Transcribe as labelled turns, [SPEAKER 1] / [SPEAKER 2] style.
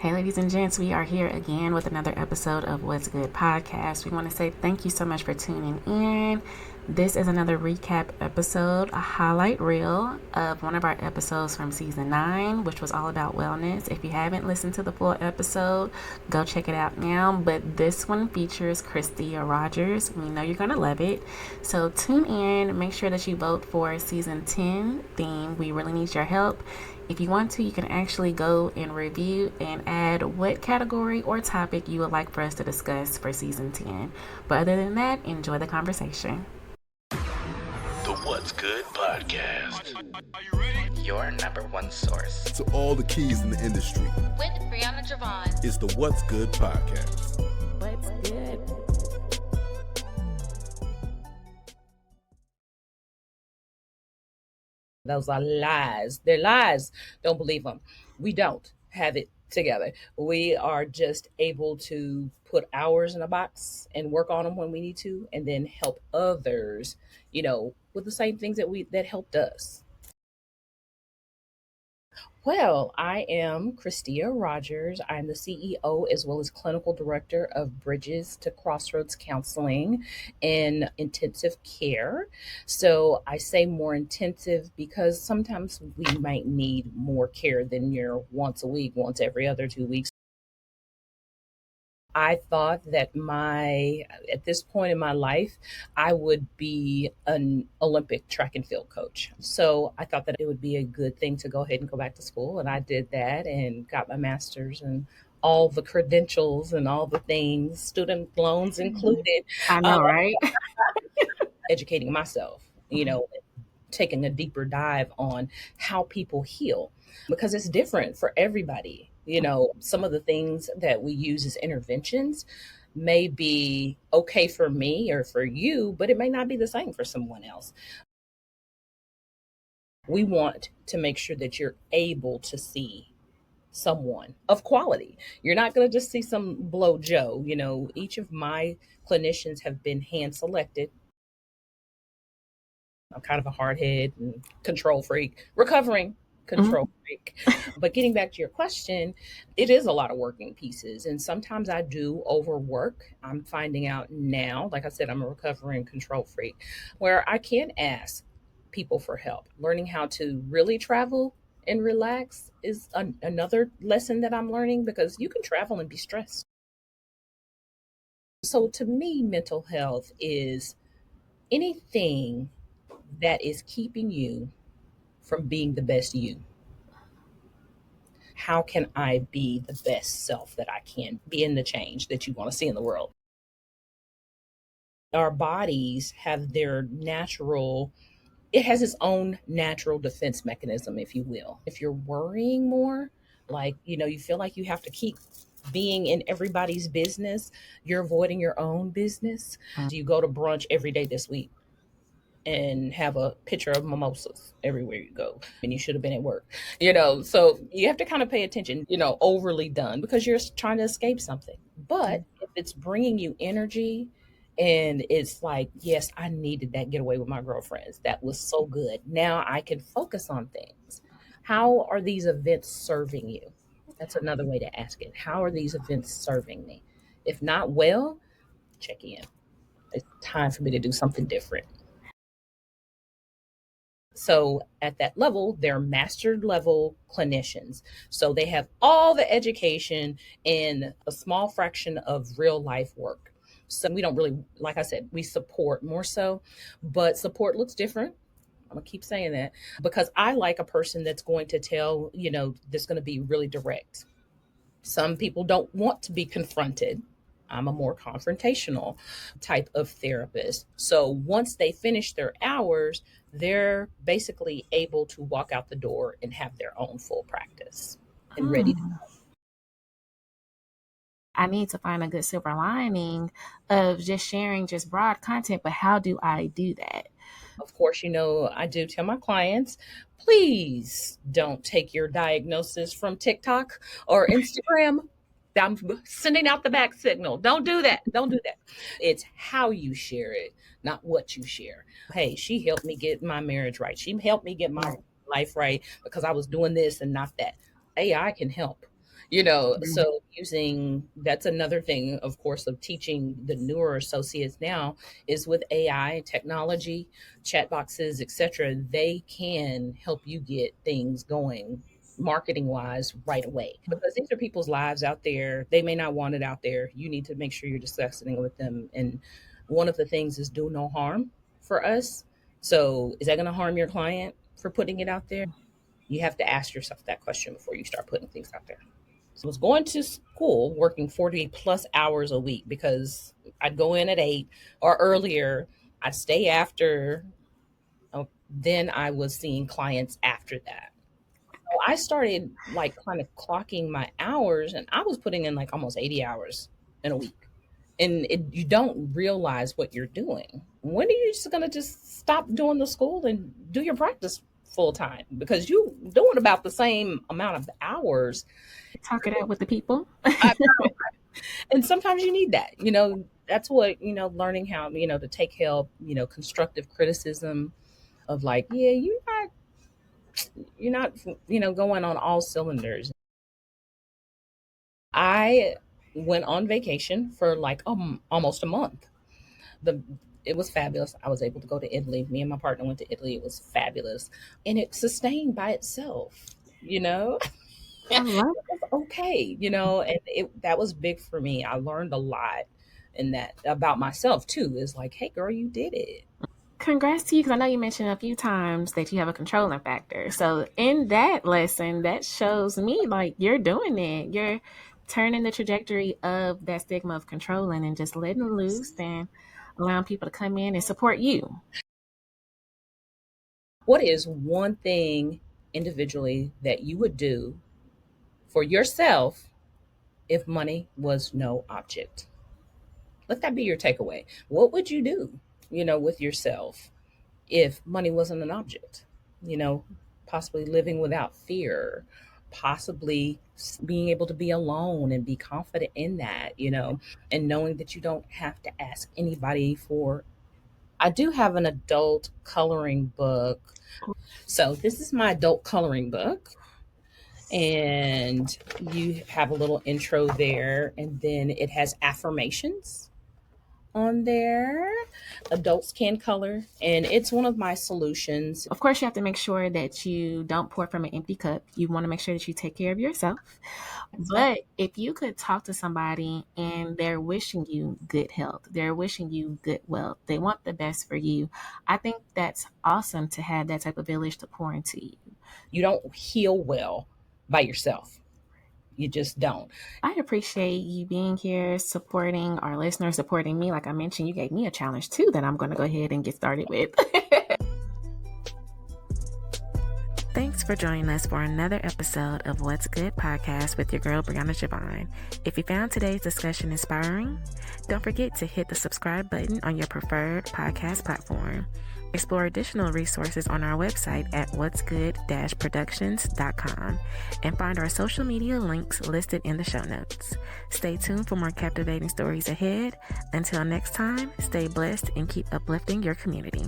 [SPEAKER 1] Hey, ladies and gents, we are here again with another episode of What's Good podcast. We want to say thank you so much for tuning in. This is another recap episode, a highlight reel of one of our episodes from season 9, which was all about wellness. If you haven't listened to the full episode, go check it out now. But this one features Christia Rogers. We know you're going to love it. So tune in, make sure that you vote for season 10 theme. We really need your help. If you want to, you can actually go and review and add what category or topic you would like for us to discuss for season 10. But other than that, enjoy the conversation.
[SPEAKER 2] The What's Good podcast. Your number one source
[SPEAKER 3] to all the keys in the industry.
[SPEAKER 4] With Brianna, Jovahn.
[SPEAKER 3] It's the What's Good podcast.
[SPEAKER 1] What's good?
[SPEAKER 5] Those are lies. They're lies. Don't believe them. We don't have it together. We are just able to put hours in a box and work on them when we need to, and then help others, with the same things that helped us. Well, I am Christia Rogers. I'm the CEO as well as clinical director of Bridges to Crossroads Counseling in intensive care. So I say more intensive because sometimes we might need more care than your once a week, once every other 2 weeks. I thought that at this point in my life, I would be an Olympic track and field coach. So I thought that it would be a good thing to go ahead and go back to school. And I did that and got my master's and all the credentials and all the things, student loans included.
[SPEAKER 1] I know, right?
[SPEAKER 5] Educating myself, taking a deeper dive on how people heal, because it's different for everybody. Some of the things that we use as interventions may be okay for me or for you, but it may not be the same for someone else. We want to make sure that you're able to see someone of quality. You're not going to just see some blow Joe. Each of my clinicians have been hand selected. I'm kind of a hard head and control freak, recovering control freak. But getting back to your question, it is a lot of working pieces. And sometimes I do overwork. I'm finding out now, like I said, I'm a recovering control freak, where I can ask people for help. Learning how to really travel and relax is another lesson that I'm learning, because you can travel and be stressed. So to me, mental health is anything that is keeping you from being the best you. How can I be the best self that I can be in the change that you want to see in the world? Our bodies have it has its own natural defense mechanism, if you will. If you're worrying more, you feel like you have to keep being in everybody's business, you're avoiding your own business. Do you go to brunch every day this week and have a picture of mimosas everywhere you go, and you should have been at work, so you have to kind of pay attention, overly done, because you're trying to escape something. But if it's bringing you energy and it's like, yes, I needed that getaway with my girlfriends, that was so good, now I can focus on things. How are these events serving you? That's another way to ask it. How are these events serving me? If not, well, check in. It's time for me to do something different. So at that level, they're master level clinicians. So they have all the education and a small fraction of real life work. So we don't really, like I said, we support more so, but support looks different. I'm gonna keep saying that, because I like a person that's going to tell, that's going to be really direct. Some people don't want to be confronted. I'm a more confrontational type of therapist. So once they finish their hours, they're basically able to walk out the door and have their own full practice and ready to go.
[SPEAKER 1] I need to find a good silver lining of just sharing just broad content, but how do I do that?
[SPEAKER 5] Of course, I do tell my clients, please don't take your diagnosis from TikTok or Instagram. I'm sending out the back signal. Don't do that. Don't do that. It's how you share it, not what you share. Hey, she helped me get my marriage right. She helped me get my life right because I was doing this and not that. AI can help. So using, that's another thing, of course, of teaching the newer associates now is with AI technology, chat boxes, etc. They can help you get things going marketing wise right away, because these are people's lives out there. They may not want it out there. You need to make sure you're discussing it with them. And one of the things is do no harm for us. So is that going to harm your client for putting it out there? You have to ask yourself that question before you start putting things out there. So I was going to school working 40 plus hours a week, because I'd go in at 8 or earlier. I'd stay after. Then I was seeing clients after that. So I started like kind of clocking my hours, and I was putting in like almost 80 hours in a week. And you don't realize what you're doing. When are you just going to just stop doing the school and do your practice full time? Because you doing about the same amount of hours.
[SPEAKER 1] Talk it out with the people.
[SPEAKER 5] I know. And sometimes you need that. That's what, learning how, to take help, constructive criticism of like, yeah, you're not, going on all cylinders. I went on vacation for like almost a month. It was fabulous. I was able to go to Italy. Me and my partner went to Italy. It was fabulous. And it sustained by itself,
[SPEAKER 1] I love
[SPEAKER 5] It was okay, and that was big for me. I learned a lot in that about myself too. It's like, hey girl, you did it.
[SPEAKER 1] Congrats to you, because I know you mentioned a few times that you have a controlling factor. So in that lesson, that shows me like you're doing it. You're turning the trajectory of that stigma of controlling and just letting loose and allowing people to come in and support you.
[SPEAKER 5] What is one thing individually that you would do for yourself if money was no object? Let that be your takeaway. What would you do, with yourself if money wasn't an object? Possibly living without fear, possibly being able to be alone and be confident in that, and knowing that you don't have to ask anybody for. I do have an adult coloring book. So this is my adult coloring book. And you have a little intro there, and then it has affirmations on there. Adults can color, and it's one of my solutions.
[SPEAKER 1] Of course, you have to make sure that you don't pour from an empty cup. You want to make sure that you take care of yourself. But if you could talk to somebody and they're wishing you good health, they're wishing you good wealth, they want the best for you, I think that's awesome to have that type of village to pour into you.
[SPEAKER 5] You don't heal well by yourself. You just don't.
[SPEAKER 1] I appreciate you being here, supporting our listeners, supporting me. Like I mentioned, you gave me a challenge too that I'm going to go ahead and get started with. Thanks for joining us for another episode of What's Good Podcast with your girl, Brianna Jovahn. If you found today's discussion inspiring, don't forget to hit the subscribe button on your preferred podcast platform. Explore additional resources on our website at whatsgood-productions.com and find our social media links listed in the show notes. Stay tuned for more captivating stories ahead. Until next time, stay blessed and keep uplifting your community.